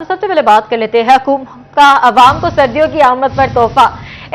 सबसे पहले बात कर लेते हैं हुकूमत का अवाम को सर्दियों की आमद पर तोहफा।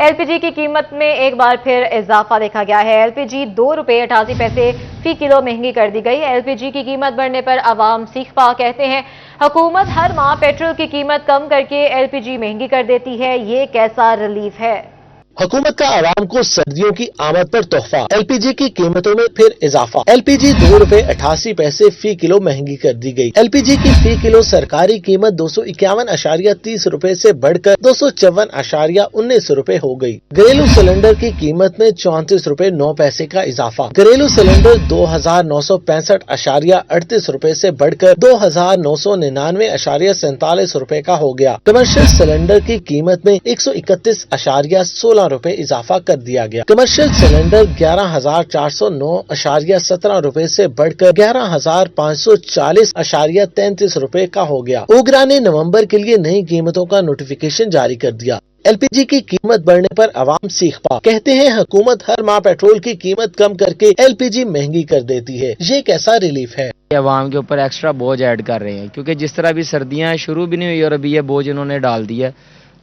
एलपीजी की कीमत में एक बार फिर इजाफा देखा गया है। एलपीजी ₹2.88 फी किलो महंगी कर दी गई। एलपीजी की कीमत बढ़ने पर अवाम सीख पा कहते हैं हुकूमत हर माह पेट्रोल की कीमत कम करके एलपीजी महंगी कर देती है, ये कैसा रिलीफ है। हुकूमत का आवाम को सर्दियों की आमद पर तोहफा। एलपीजी की कीमतों में फिर इजाफा। एलपीजी ₹2.88 फी किलो महंगी कर दी गई। एलपीजी की फी किलो सरकारी कीमत ₹251.30 से बढ़कर ₹254.19 हो गई। घरेलू सिलेंडर की कीमत में ₹34.09 का इजाफा। घरेलू सिलेंडर ₹2,965.38 से बढ़कर ₹2,999.47 का हो गया। कमर्शियल सिलेंडर की कीमत में ₹131.16 इजाफा कर दिया गया। कमर्शियल सिलेंडर ₹11,409.17 से बढ़कर ₹11,540.33 का हो गया। ओगरा ने नवंबर के लिए नई कीमतों का नोटिफिकेशन जारी कर दिया। एलपीजी की कीमत बढ़ने पर अवाम सीख पा कहते हैं हुकूमत हर माह पेट्रोल की कीमत कम करके एलपीजी महंगी कर देती है, ये कैसा रिलीफ है। अवाम के ऊपर एक्स्ट्रा बोझ ऐड कर रहे हैं, क्योंकि जिस तरह अभी सर्दियां शुरू भी नहीं हुई और अभी ये बोझ इन्होंने डाल दिया,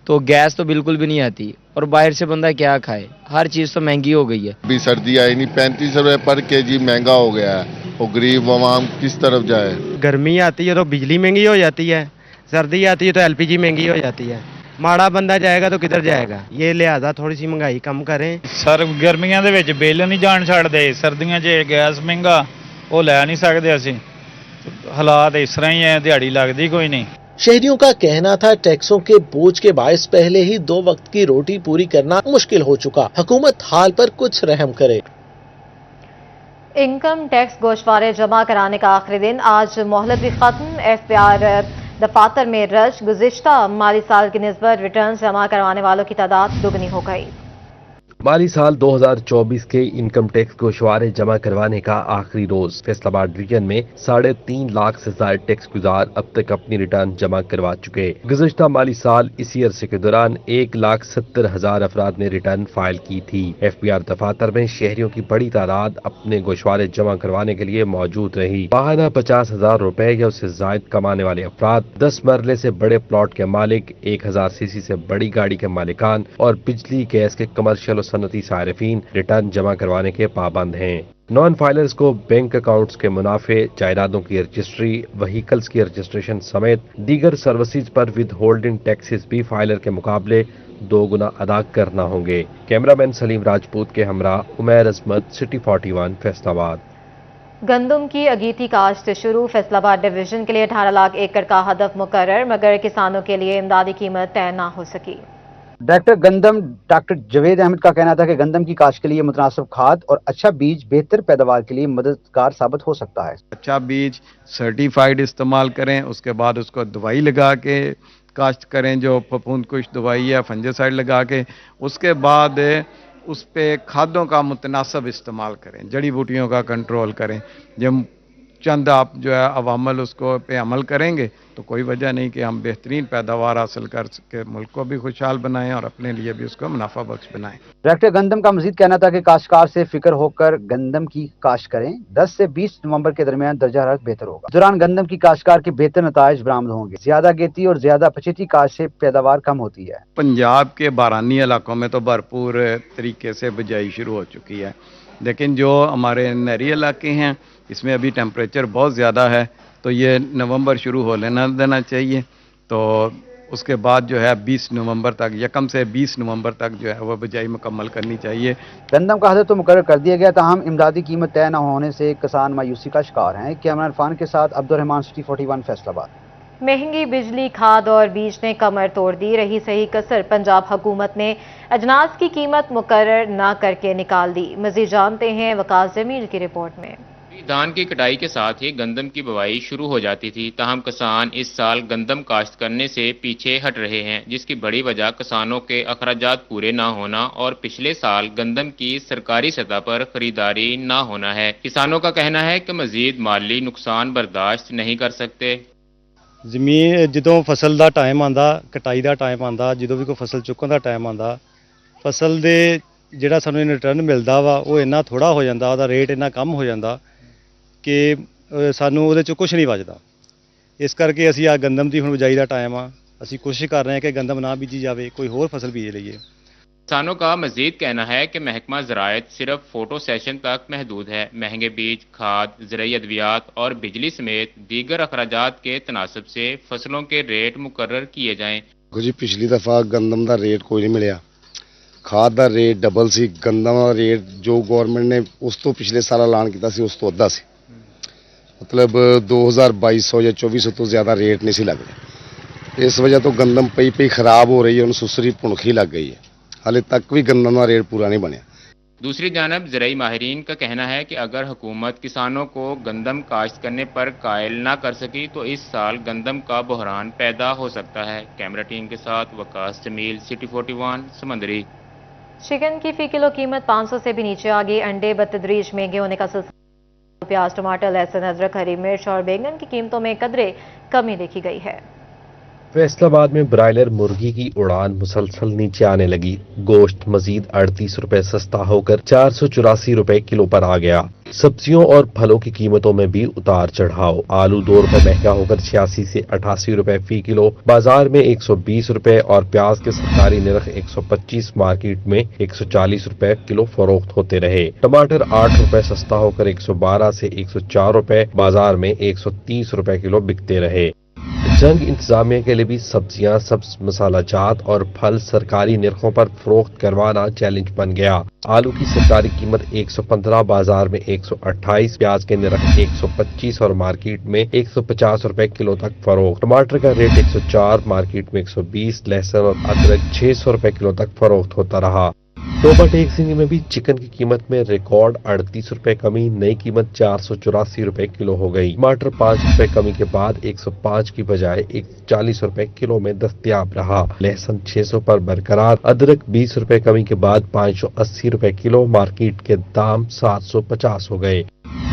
तो गैस तो बिल्कुल भी नहीं आती और बाहर से बंदा क्या खाए, हर चीज़ तो महंगी हो गई है। अभी सर्दी आई नहीं, 35 रुपए पर केजी महंगा हो गया है, वो गरीब अवाम किस तरफ जाए। गर्मी आती है तो बिजली महंगी हो जाती है, सर्दी आती है तो एलपीजी महंगी हो जाती है। माड़ा बंदा जाएगा तो किधर जाएगा, ये लिहाजा थोड़ी सी महंगाई कम करें। सर गर्मियां ਦੇ ਵਿੱਚ ਬਿੱਲ ਨਹੀਂ ਜਾਣ ਛੱਡਦੇ, ਸਰਦੀਆਂ 'ਚ ਗੈਸ ਮਹਿੰਗਾ ਉਹ ਲੈ ਨਹੀਂ ਸਕਦੇ ਅਸੀਂ, ਹਾਲਾਤ ਇਸ ਤਰ੍ਹਾਂ ਹੀ ਹੈ, ਦਿਹਾੜੀ ਲੱਗਦੀ ਕੋਈ ਨਹੀਂ। शहरियों का कहना था टैक्सों के बोझ के बायस पहले ही 2 वक्त की रोटी पूरी करना मुश्किल हो चुका, हुकूमत हाल पर कुछ रहम करे। इनकम टैक्स गोशवारे जमा कराने का आखिरी दिन, आज मोहलत भी खत्म। एफपीआर दफातर में रश, गुज़िश्ता माली साल की निस्बत रिटर्न जमा करवाने वालों की तादाद दुगनी हो गई। माली साल 2024 के इनकम टैक्स गोशवारे जमा करवाने का आखिरी रोज। फैसलाबाद डिवीजन में 3.5 लाख से ज्यादा टैक्स गुजार अब तक अपनी रिटर्न जमा करवा चुके। गुज़िश्ता माली साल इसी अरसे के दौरान 1,70,000 अफराद ने रिटर्न फाइल की थी। एफपीआर दफातर में शहरियों की बड़ी तादाद अपने गोशवारे जमा करवाने के लिए मौजूद रही। माहाना 50,000 रुपए या उससे जायद कमाने वाले अफराद, 10 मरले से बड़े प्लॉट के मालिक, 1000 सीसी से बड़ी गाड़ी के मालिकान और बिजली गैस के कमर्शियल और सनती सारिफीन रिटर्न जमा करवाने के पाबंद हैं। नॉन फाइलर्स को बैंक अकाउंट्स के मुनाफे, जायदादों की रजिस्ट्री, व्हीकल्स की रजिस्ट्रेशन समेत दीगर सर्विसेज पर विद होल्डिंग टैक्सेस भी फाइलर के मुकाबले 2 गुना अदा करना होंगे। कैमरामैन सलीम राजपूत के हमरा उमैर अजमत, सिटी 41 फैसलाबाद। गंदम की अगीती काश्त शुरू, फैसलाबाद डिवीजन के लिए 18 लाख एकड़ का हदफ मुकर्रर, मगर किसानों के लिए इमदादी कीमत तय न हो सकी। डायरेक्टर गंदम डॉक्टर जवेद अहमद का कहना था कि गंदम की काश्त के लिए मुतनासिब खाद और अच्छा बीज बेहतर पैदावार के लिए मददगार साबित हो सकता है। अच्छा बीज सर्टिफाइड इस्तेमाल करें, उसके बाद उसको दवाई लगा के काश्त करें, जो फफूंद कुश दवाई है, फंजासाइड लगा के, उसके बाद उस पे खादों का मुतनासिब इस्तेमाल करें, जड़ी बूटियों का कंट्रोल करें। जब चंद आप जो है अवामल उसको पे अमल करेंगे तो कोई वजह नहीं कि हम बेहतरीन पैदावार हासिल कर सके, मुल्क को भी खुशहाल बनाएं और अपने लिए भी उसको मुनाफा बख्श बनाएं। डायरेक्टर गंदम का मजीद कहना था कि काश्तकार से फिक्र होकर गंदम की काश्त करें। 10 से 20 नवंबर के दरमियान दर्जा हरारत बेहतर होगा। इस दौरान गंदम की काश्तकार के बेहतर नताइज बरामद होंगे। ज्यादा गेती और ज्यादा पछेती काश्त से पैदावार कम होती है। पंजाब के बारानी इलाकों में तो भरपूर तरीके से बिजाई शुरू हो चुकी है, लेकिन जो हमारे नहरी इलाके हैं इसमें अभी टेम्परेचर बहुत ज़्यादा है, तो ये नवंबर शुरू हो लेना देना चाहिए। तो उसके बाद जो है 20 नवंबर तक, यकम से 20 नवंबर तक जो है वह बिजाई मुकम्मल करनी चाहिए। गंदम का हदफ तो मुकर्रर कर दिया गया, ताहम इमदादी कीमत तय न होने से किसान मायूसी का शिकार हैं। कैमरा इरफान के साथ अब्दुर्रहमान, सिटी 41 फैसलाबाद। महंगी बिजली, खाद और बीज ने कमर तोड़ दी। रही सही कसर, पंजाब हुकूमत ने अजनास की कीमत मुकर्रर न करके निकाल दी। मजीद जानते हैं वकास जमील की रिपोर्ट में। धान की कटाई के साथ ही गंदम की बुवाई शुरू हो जाती थी, ताहम किसान इस साल गंदम काश्त करने से पीछे हट रहे हैं, जिसकी बड़ी वजह किसानों के अखराजात पूरे ना होना और पिछले साल गंदम की सरकारी सतह पर खरीदारी ना होना है। किसानों का कहना है कि मजीद माली नुकसान बर्दाश्त नहीं कर सकते। ਜ਼ਮੀਨ ਜਦੋਂ ਫਸਲ ਦਾ ਟਾਈਮ ਆਂਦਾ, ਕਟਾਈ ਦਾ ਟਾਈਮ ਆਂਦਾ, ਜਦੋਂ ਵੀ ਕੋਈ ਫਸਲ ਚੁੱਕਣ ਦਾ ਟਾਈਮ ਆਂਦਾ, ਫਸਲ ਦੇ ਜਿਹੜਾ ਸਾਨੂੰ ਰਿਟਰਨ ਮਿਲਦਾ ਵਾ ਉਹ ਇੰਨਾ ਥੋੜਾ ਹੋ ਜਾਂਦਾ, ਉਹਦਾ ਰੇਟ ਇੰਨਾ ਕਮ ਹੋ ਜਾਂਦਾ ਕਿ ਸਾਨੂੰ ਉਹਦੇ 'ਚ ਕੁਝ ਨਹੀਂ ਬਚਦਾ। ਇਸ ਕਰਕੇ ਅਸੀਂ ਆ ਗੰਦਮ ਦੀ ਹੁਣ ਬਿਜਾਈ ਦਾ ਟਾਈਮ ਆ, ਅਸੀਂ ਕੋਸ਼ਿਸ਼ ਕਰ ਰਹੇ ਹਾਂ ਕਿ ਗੰਦਮ ਨਾ ਬੀਜੀ ਜਾਵੇ, ਕੋਈ ਹੋਰ ਫਸਲ ਬੀਜ ਲਈਏ। किसानों का मजीद कहना है कि महकमा ज़राअत सिर्फ फोटो सेशन तक महदूद है। महंगे बीज, खाद, ज़रूरी अद्वियात और बिजली समेत दीगर अखराजात के तनासब से फसलों के रेट मुकर्रर किए जाएँ। जी पिछली दफ़ा गंदम का रेट कोई नहीं मिला, खाद का रेट डबल सी, गंदम का रेट जो गवर्नमेंट ने उस तो पिछले साल ऐलान किया सी उस तो अद्धा सी, मतलब 2200 या 2400 तो ज़्यादा रेट नहीं सी लग रहा। इस वजह तो गंदम पई खराब हो रही है, उन्हें सुसरी पुणखी लग गई है, हाले तक भी गंदम का रेट पूरा नहीं बनया। दूसरी जानब ज़राई माहिरीन का कहना है कि अगर हुकूमत किसानों को गंदम काश्त करने पर कायल ना कर सकी तो इस साल गंदम का बहरान पैदा हो सकता है। कैमरा टीम के साथ वकास जमील, सिटी 41 समंदरी। चिकन की फी किलो कीमत 500 से भी नीचे आ गई। अंडे बतदरीज महंगे होने का सिलसिला। प्याज, टमाटर, लहसुन, अदरक, हरी मिर्च और बैंगन की कीमतों में कदरे कमी देखी गई है। फैसलाबाद में ब्रायलर मुर्गी की उड़ान मुसलसल नीचे आने लगी। गोश्त मजीद 38 रुपए सस्ता होकर 484 रुपए किलो पर आ गया। सब्जियों और फलों की कीमतों में भी उतार चढ़ाव। आलू 2 रुपए महंगा होकर 86 से 88 रुपए फी किलो बाजार में 120 रुपए और प्याज के सरकारी निरख 125 मार्केट में 140 रुपए किलो फरोख्त होते रहे। टमाटर 8 रुपए सस्ता होकर 112 से 104 रुपए बाजार में 130 रुपए किलो बिकते रहे। जंग इंतजामिया के लिए भी सब्जियां, सब्ज मसाला जात और फल सरकारी निरखों पर फरोख्त करवाना चैलेंज बन गया। आलू की सरकारी कीमत 115 बाजार में 128, प्याज के निरख 125 और मार्केट में 150 रुपए किलो तक फरोख्त। टमाटर का रेट 104, मार्केट में 120, लहसुन और अदरक 600 रुपए किलो तक फरोख्त होता रहा। टोबा टेक्सिंग में भी चिकन की कीमत में रिकॉर्ड 38 रुपए कमी, नई कीमत 484 रुपए किलो हो गई। टमाटर 5 रुपए कमी के बाद 105 की बजाय 140 रुपए किलो में दस्तयाब रहा। लहसुन 600 पर बरकरार। अदरक 20 रुपए कमी के बाद 580 रुपए किलो, मार्केट के दाम 750 हो गए।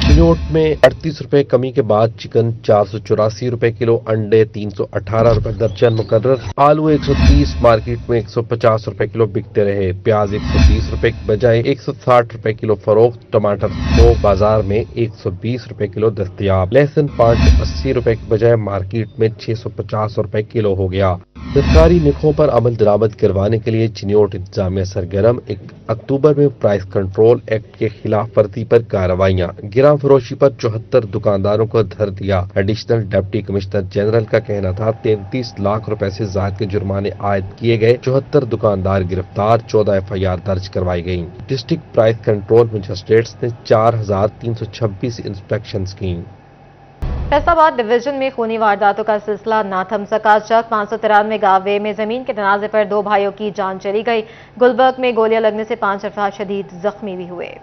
चिन्नौट में 38 रुपए कमी के बाद चिकन 484 रुपए किलो, अंडे 318 रुपए दर्जन मुकर्रर। आलू 130, मार्केट में 150 रुपए किलो बिकते रहे। प्याज 130 रुपए की बजाय 160 रुपए किलो फरोख्त। टमाटर 100, बाजार में 120 रुपए किलो दस्तयाब। लहसुन 580 रुपए की बजाय मार्केट में 650 रुपए किलो हो गया। सरकारी निरखों पर अमल दरामद करवाने के लिए चिन्नौट इंतजामिया सरगर्म। 1 अक्टूबर में प्राइस कंट्रोल एक्ट के खिलाफ वर्जी पर कार्रवाइयां। गिरा फरोशी पर 74 दुकानदारों को धर दिया। एडिशनल डिप्टी कमिश्नर जनरल का कहना था 33 लाख रुपए से ज्यादा के जुर्माने आयद किए गए। 74 दुकानदार गिरफ्तार, 14 FIR दर्ज करवाई गयी। डिस्ट्रिक्ट प्राइस कंट्रोल मजिस्ट्रेट्स ने 4326 इंस्पेक्शन की। फैसलाबाद डिवीजन में खूनी वारदातों का सिलसिला ना थम सका। चक 593 गांव में जमीन के तनाजे पर 2 भाइयों की जान चली गई। गुलबर्ग में गोलियां लगने से 5 अफराद शदीद जख्मी भी हुए।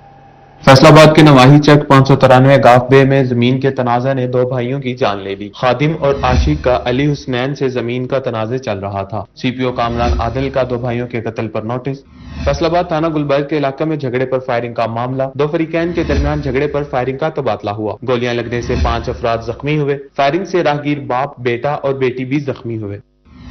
फैसलाबाद के नवाही चक 593 गाफबे में जमीन के तनाज़ा ने 2 भाइयों की जान ले ली। खादिम और आशिक का अली हुसनैन से जमीन का तनाज़ा चल रहा था। CPO कामरान आदिल का 2 भाइयों के कत्ल पर नोटिस। फैसलाबाद थाना गुलबर्ग के इलाके में झगड़े पर फायरिंग का मामला। 2 फरीकैन के दरमियान झगड़े पर फायरिंग का तबादला हुआ। गोलियां लगने से 5 अफराद जख्मी हुए। फायरिंग से राहगीर बाप, बेटा और बेटी भी जख्मी हुए।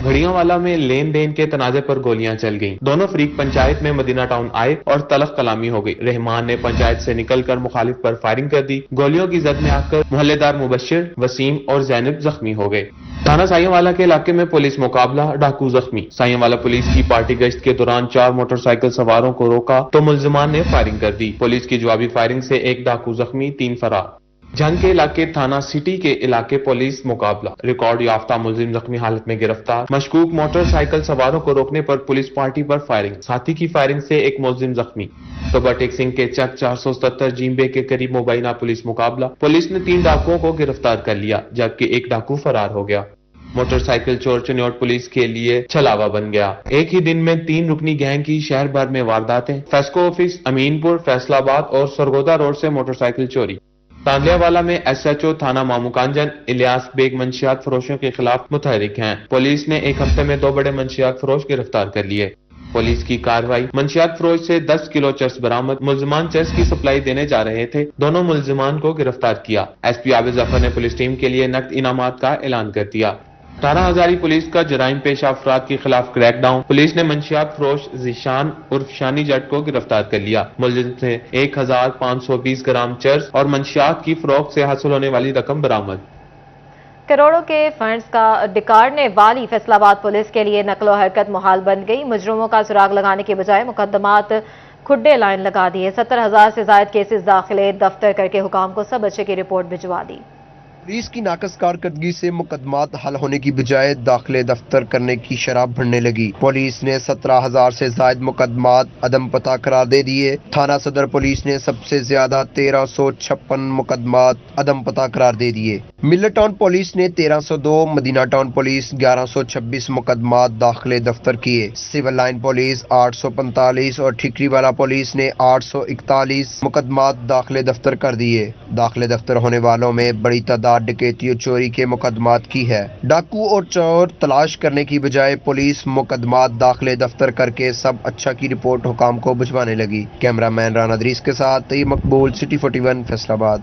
घड़ियांवाला में लेन देन के तनाजे पर गोलियां चल गईं। दोनों फरीक पंचायत में मदीना टाउन आए और तलख कलामी हो गई। रहमान ने पंचायत से निकलकर मुखालिफ पर फायरिंग कर दी। गोलियों की जद में आकर मोहल्लेदार मुबशिर, वसीम और जैनब जख्मी हो गए। थाना साइयांवाला के इलाके में पुलिस मुकाबला, डाकू जख्मी। साइयांवाला पुलिस की पार्टी गश्त के दौरान 4 मोटरसाइकिल सवारों को रोका तो मुलजिमान ने फायरिंग कर दी। पुलिस की जवाबी फायरिंग से 1 डाकू जख्मी, 3 फरार। जंग के इलाके थाना सिटी के इलाके पुलिस मुकाबला। रिकॉर्ड याफ्ता मुलजिम जख्मी हालत में गिरफ्तार। मशकूक मोटरसाइकिल सवारों को रोकने पर पुलिस पार्टी पर फायरिंग। साथी की फायरिंग से 1 मुलजिम जख्मी। टोबा टेक्सिंग के चक 470 जिम्बे के करीब मुबैना पुलिस मुकाबला। पुलिस ने 3 डाकुओं को गिरफ्तार कर लिया जबकि 1 डाकू फरार हो गया। मोटरसाइकिल चोर चिन्नौट पुलिस के लिए छलावा बन गया। एक ही दिन में 3 रुकनी गैंग की शहर भर में वारदातें। फेस्को ऑफिस, अमीनपुर, फैसलाबाद और सरगोदा रोड से मोटरसाइकिल चोरी। तांदलियावाला में SHO थाना मामूकांजन इलियास बेग मंशियात फरोशों के खिलाफ मुतहरिक हैं। पुलिस ने 1 हफ्ते में 2 बड़े मंशियात फरोश गिरफ्तार कर लिए। पुलिस की कार्रवाई। मंशियात फरोश से 10 किलो चरस बरामद। मुलजिमान चरस की सप्लाई देने जा रहे थे। दोनों मुलजिमान को गिरफ्तार किया। SP आबिद जफर ने पुलिस टीम के लिए नकद इनामात का ऐलान कर दिया। 18 हजारी पुलिस का जराइम पेशा अफराद के खिलाफ क्रैकडाउन। पुलिस ने मंशियात फरोश जीशान उर्फ शानी जट को गिरफ्तार कर लिया। मुलजिम से 1520 ग्राम चर्स और मंशियात की फरोख्त से हासिल होने वाली रकम बरामद। کروڑوں کے فنڈز کا ڈکارنے والی فیصل آباد پولیس کے لیے نقل و حرکت محال بن گئی. مجرموں کا سراغ لگانے کے بجائے مقدمات کھڈے لائن لگا دیے. 70,000 سے زائد کیسز داخلے دفتر کر کے حکام کو سب اچھے کی رپورٹ بھجوا دی. پولیس کی ناقص کارکردگی سے مقدمات حل ہونے کی بجائے داخلے دفتر کرنے کی شرح بڑھنے لگی. پولیس نے 17,000 سے زائد مقدمات عدم پتہ قرار دے دیے. تھانہ صدر پولیس نے سب سے زیادہ 1356 مقدمات عدم پتہ قرار دے دیے. ملت ٹاؤن پولیس نے 1302، مدینہ ٹاؤن پولیس 1126 مقدمات داخلے دفتر کیے. سول لائن پولیس 845 اور ٹھیکری والا پولیس نے 841 مقدمات داخلے دفتر کر دیے. داخلے دفتر ہونے والوں میں بڑی تعداد ڈکیتی اور چوری کے مقدمات کی ہے. ڈاکو اور چور تلاش کرنے کی بجائے پولیس مقدمات داخلے دفتر کر کے سب اچھا کی رپورٹ حکام کو بھجوانے لگی. کیمرہ مین رانا دریس کے ساتھ طیب مقبول، سٹی 41، فیصل آباد.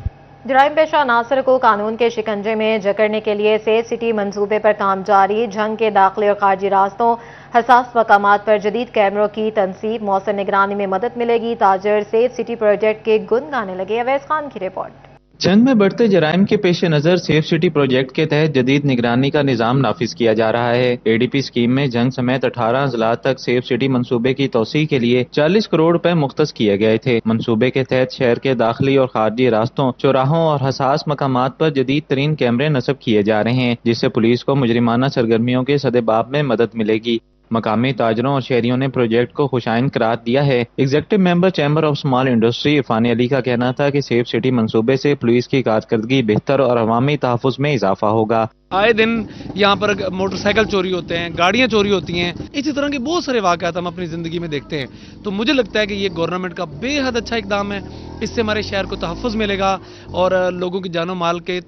جرائم پیشہ عناصر کو قانون کے شکنجے میں جکڑنے کے لیے سیف سٹی منصوبے پر کام جاری. جنگ کے داخلی اور خارجی راستوں، حساس مقامات پر جدید کیمروں کی تنصیب، مؤثر نگرانی میں مدد ملے گی. تاجر سیف سٹی پروجیکٹ کے گن گانے لگے. اویس خان کی رپورٹ. جنگ میں بڑھتے جرائم کے پیش نظر سیف سٹی پروجیکٹ کے تحت جدید نگرانی کا نظام نافذ کیا جا رہا ہے. اے ڈی پی اسکیم میں جنگ سمیت 18 اضلاع تک سیف سٹی منصوبے کی توسیع کے لیے 40 کروڑ روپے مختص کیے گئے تھے. منصوبے کے تحت شہر کے داخلی اور خارجی راستوں، چوراہوں اور حساس مقامات پر جدید ترین کیمرے نصب کیے جا رہے ہیں، جس سے پولیس کو مجرمانہ سرگرمیوں کے سدباب میں مدد ملے گی. مقامی تاجروں اور شہریوں نے پروجیکٹ کو خوشائن قرار دیا ہے. Executive member chamber of small industry Irfan Ali کا کہنا تھا کہ سیف سٹی منصوبے سے پولیس کی کارکردگی بہتر اور عوامی تحفظ میں اضافہ ہوگا. آئے دن یہاں پر موٹر سائیکل چوری ہوتے ہیں، گاڑیاں چوری ہوتی ہیں، اسی طرح کے بہت سارے واقعات ہم اپنی زندگی میں دیکھتے ہیں. تو مجھے لگتا ہے کہ یہ گورنمنٹ کا بے حد اچھا اقدام ہے. اس سے ہمارے شہر کو تحفظ ملے گا اور لوگوں کی جان و مال کے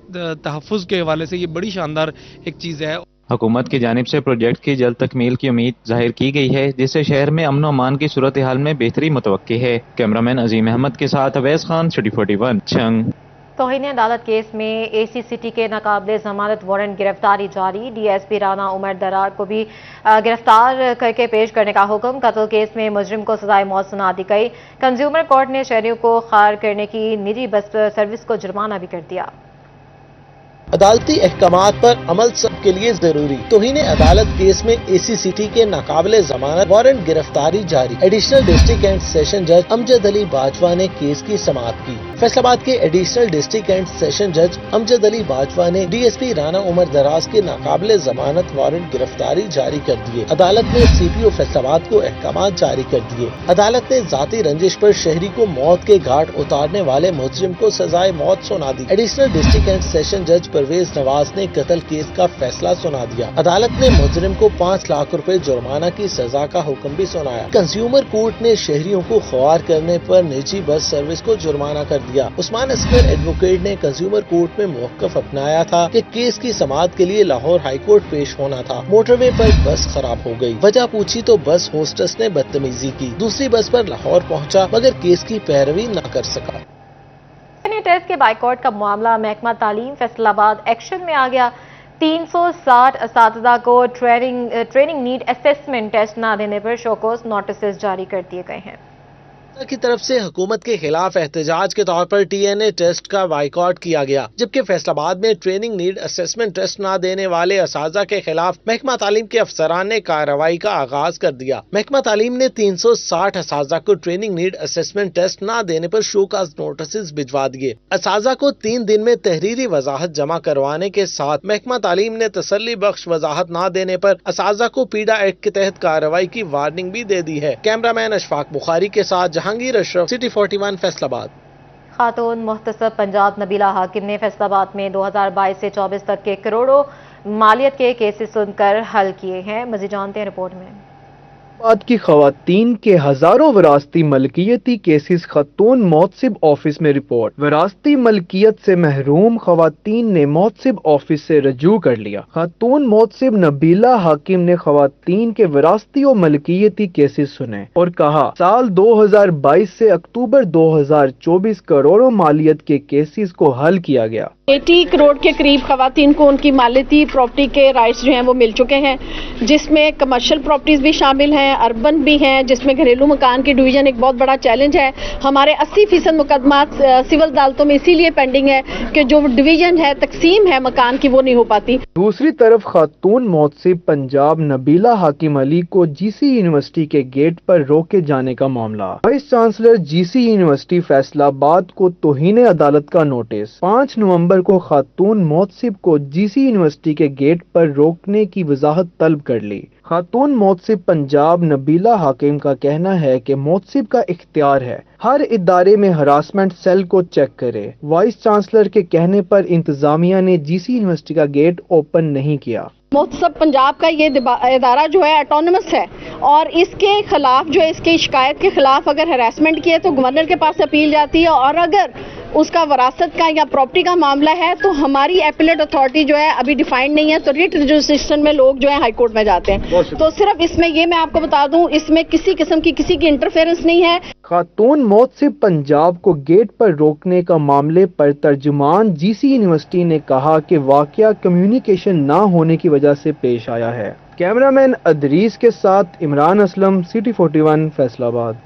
تحفظ کے حوالے سے یہ بڑی شاندار ایک چیز ہے. حکومت کی جانب سے پروجیکٹ کی جلد تکمیل کی امید ظاہر کی گئی ہے، جس سے شہر میں امن و امان کی صورتحال میں بہتری متوقع ہے. کیمرامین عظیم احمد کے ساتھ اویس خان، سٹی 41، چھنگ. توہین عدالت کیس میں اے سی سٹی کے ناقابل ضمانت وارنٹ گرفتاری جاری. ڈی ایس پی رانا عمر درار کو بھی گرفتار کر کے پیش کرنے کا حکم. قتل کیس میں مجرم کو سزائے موت سنا دی گئی. کنزیومر کورٹ نے شہریوں کو خار کرنے کی نجی بس سروس کو جرمانہ بھی کر دیا. عدالتی احکامات پر عمل سب کے لیے ضروری. توہین عدالت کیس میں اے سی سٹی کے ناقابل ضمانت وارنٹ گرفتاری جاری. ایڈیشنل ڈسٹرکٹ اینڈ سیشن جج امجد علی باجوہ نے کیس کی سماعت کی. فیصل آباد کے ایڈیشنل ڈسٹرکٹ اینڈ سیشن جج امجد علی باجوہ نے ڈی ایس پی رانا عمر دراز کے ناقابل ضمانت وارنٹ گرفتاری جاری کر دیے. عدالت نے سی پی او فیصل آباد کو احکامات جاری کر دیے. عدالت نے ذاتی رنجش پر شہری کو موت کے گھاٹ اتارنے والے مجرم کو سزائے موت سنا دی. ایڈیشنل ڈسٹرکٹ اینڈ سیشن جج پرویز نواز نے قتل کیس کا فیصلہ سنا دیا. عدالت نے مجرم کو 5 لاکھ روپے جرمانہ کی سزا کا حکم بھی سنایا. کنزیومر کورٹ نے شہریوں کو خوار کرنے پر نجی بس سروس کو جرمانہ کر دیا. عثمان اسکر ایڈوکیٹ نے کنزیومر کورٹ میں موقف اپنایا تھا کہ کیس کی سماعت کے لیے لاہور ہائی کورٹ پیش ہونا تھا. موٹر وے پر بس خراب ہو گئی. وجہ پوچھی تو بس ہوسٹس نے بدتمیزی کی. دوسری بس پر لاہور پہنچا مگر کیس کی پیروی نہ کر سکا. ٹیسٹ کے بائیکاٹ کا معاملہ محکمہ تعلیم فیصل آباد ایکشن میں آ گیا. 360 اساتذہ کو ٹریننگ نیڈ اسیسمنٹ ٹیسٹ نہ دینے پر شوکوز نوٹسز جاری کر دیے گئے ہیں. کی طرف سے حکومت کے خلاف احتجاج کے طور پر ٹی این اے ٹیسٹ کا بائیکاٹ کیا گیا، جبکہ فیصل آباد میں ٹریننگ نیڈ اسیسمنٹ ٹیسٹ نہ دینے والے اساتذہ کے خلاف محکمہ تعلیم کے افسران نے کارروائی کا آغاز کر دیا. محکمہ تعلیم نے 360 اساتذہ کو ٹریننگ نیڈ اسیسمنٹ ٹیسٹ نہ دینے پر شوکاز نوٹسز بھجوا دیے. اساتذہ کو 3 دن میں تحریری وضاحت جمع کروانے کے ساتھ محکمہ تعلیم نے تسلی بخش وضاحت نہ دینے پر اساتذہ کو پیڈا ایکٹ کے تحت کارروائی کی وارننگ بھی دے دی ہے. کیمرامین اشفاق بخاری کے ساتھ جہانگیر اشرف، سٹی 41، فیصل آباد. خاتون محتسب پنجاب نبیلہ حاکم نے فیصل آباد میں 2022 سے 24 تک کے کروڑوں مالیت کے کیسز سن کر حل کیے ہیں. مزید جانتے ہیں رپورٹ میں. بعد کی خواتین کے ہزاروں وراثتی ملکیتی کیسز خاتون محتسب آفس میں رپورٹ. وراثتی ملکیت سے محروم خواتین نے محتسب آفس سے رجوع کر لیا. خاتون محتسب نبیلہ حاکم نے خواتین کے وراثتی و ملکیتی کیسز سنے اور کہا سال 2022 سے اکتوبر 2024 کروڑوں مالیت کے کیسز کو حل کیا گیا. 80 کروڑ کے قریب خواتین کو ان کی مالیتی پراپرٹی کے رائٹس جو ہیں وہ مل چکے ہیں، جس میں کمرشل پراپرٹیز بھی شامل ہیں अर्बन भी हैं, जिसमें घरेलू मकान की डिवीजन एक बहुत बड़ा चैलेंज है। हमारे 80% मुकदमात सिविल अदालतों में इसीलिए पेंडिंग है कि जो डिवीजन है, तकसीम है मकान की, वो नहीं हो पाती। दूसरी तरफ खातून मोहसिब पंजाब नबीला हाकिम अली को जीसी यूनिवर्सिटी के गेट पर रोके जाने का मामला। Vice chancellor GC university Faisalabad को तौहीन अदालत का नोटिस। 5 नवंबर को खातून मोहसिब को जीसी यूनिवर्सिटी के गेट पर रोकने की वजाहत तलब कर ली। खातून मोहसिब पंजाब नबीला हाकिम का कहना है कि मोहसिब का इख्तियार है हर इदारे में हरासमेंट सेल को चेक करे। वाइस चांसलर के कहने पर इंतजामिया ने जीसी यूनिवर्सिटी का गेट ओपन नहीं किया। मोहसिब पंजाब का ये इदारा जो है ऑटोनमस है और इसके खिलाफ जो है, इसकी शिकायत के खिलाफ अगर हरासमेंट की है तो गवर्नर के पास अपील जाती है, और अगर उसका वरासत का या प्रॉपर्टी का मामला है तो हमारी एपिलेट अथॉरिटी जो है अभी डिफाइंड नहीं है, तो रिट रजिस्ट्रेशन में लोग जो है हाई कोर्ट में जाते हैं। तो सिर्फ इसमें ये मैं आपको बता दूं, इसमें किसी किस्म की किसी की इंटरफेरेंस नहीं है। खातून मोहसिब पंजाब को गेट पर रोकने का मामले पर तर्जुमान जीसी यूनिवर्सिटी ने कहा कि वाकया कम्युनिकेशन ना होने की वजह से पेश आया है। कैमरामैन अदरीस के साथ इमरान असलम, सिटी 41 फैसलाबाद।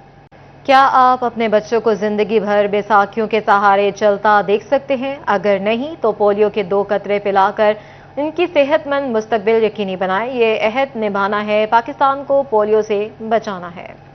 क्या आप अपने बच्चों को जिंदगी भर बैसाखियों के सहारे चलता देख सकते हैं? अगर नहीं तो पोलियो के 2 कतरे पिलाकर इनकी सेहतमंद मुस्तकबिल यकीनी बनाएं। ये अहद निभाना है, पाकिस्तान को पोलियो से बचाना है।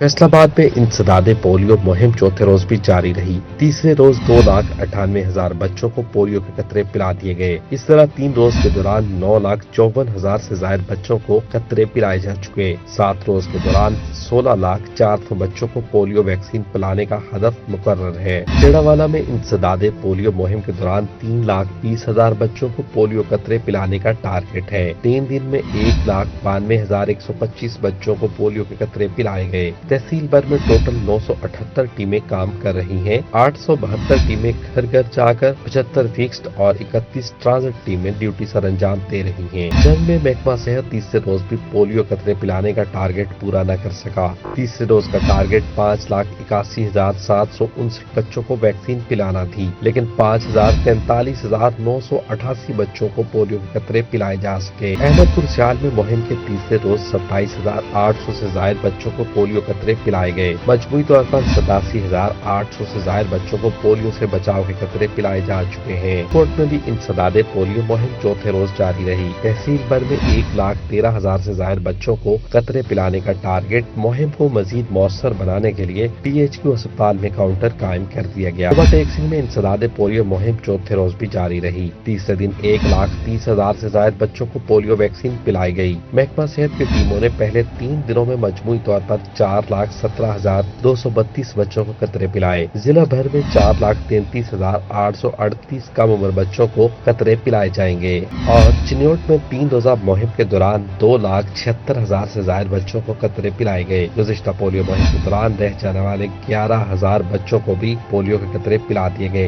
फैसलाबाद में इंसदादे पोलियो मुहिम चौथे रोज भी जारी रही। तीसरे रोज 2,98,000 बच्चों को पोलियो के कतरे पिला दिए गए। इस तरह 3 रोज के दौरान 9,54,000 से ज्यादा बच्चों को कतरे पिलाए जा चुके। 7 रोज के दौरान 16,04,000 बच्चों को पोलियो वैक्सीन पिलाने का हदफ मुकर्रर है। जेड़ावाला में इंसदादे पोलियो मुहिम के दौरान 3,20,000 बच्चों को पोलियो कतरे पिलाने का टारगेट है। 3 दिन में 1,92,125 बच्चों को पोलियो के कतरे पिलाए गए। तहसील भर में टोटल 978 टीमें काम कर रही हैं। 872 टीमें घर घर जाकर 75 फिक्स्ड और 31 ट्रांजिट टीमें ड्यूटी सर अंजाम दे रही हैं। जंग में महकमा सेहत तीसरे रोज भी पोलियो कतरे पिलाने का टारगेट पूरा न कर सका। तीसरे रोज का टारगेट 5,81,759 बच्चों को वैक्सीन पिलाना थी, लेकिन 5,43,988 बच्चों को पोलियो के कतरे पिलाए जा सके। अहमदपुर सियाल में मुहिम के तीसरे रोज 27,800 से ज्यादा बच्चों को पोलियो कतरे पिलाए गए। मजमूई तौर पर 87,800 से ज्यादा बच्चों को पोलियो से बचाव के कतरे पिलाए जा चुके हैं। कोर्ट में भी इंसदादे पोलियो मुहिम चौथे रोज जारी रही। तहसील भर में 1,13,000 से ज्यादा बच्चों को कतरे पिलाने का टारगेट। मुहिम को मजीद मौसर बनाने के लिए THQ अस्पताल में काउंटर कायम कर दिया गया। टेक्सिंग में इंसदादे पोलियो मुहिम चौथे रोज भी जारी रही। तीसरे दिन 1,30,000 से ज्यादा बच्चों को पोलियो वैक्सीन पिलाई गई। महकमा सेहत की टीमों ने पहले 3 दिनों में मजमूई तौर पर 4,17,232 बच्चों को कतरे पिलाए। जिला भर में 4,33,838 कम उम्र बच्चों को कतरे पिलाए जाएंगे। और चिन्योट में 3 रोजा मुहिम के दौरान 2,76,000 से ज्यादा बच्चों को कतरे पिलाए गए। गुज़िश्ता पोलियो मुहिम के दौरान रह जाने वाले 11,000 बच्चों को भी पोलियो के कतरे पिला दिए गए।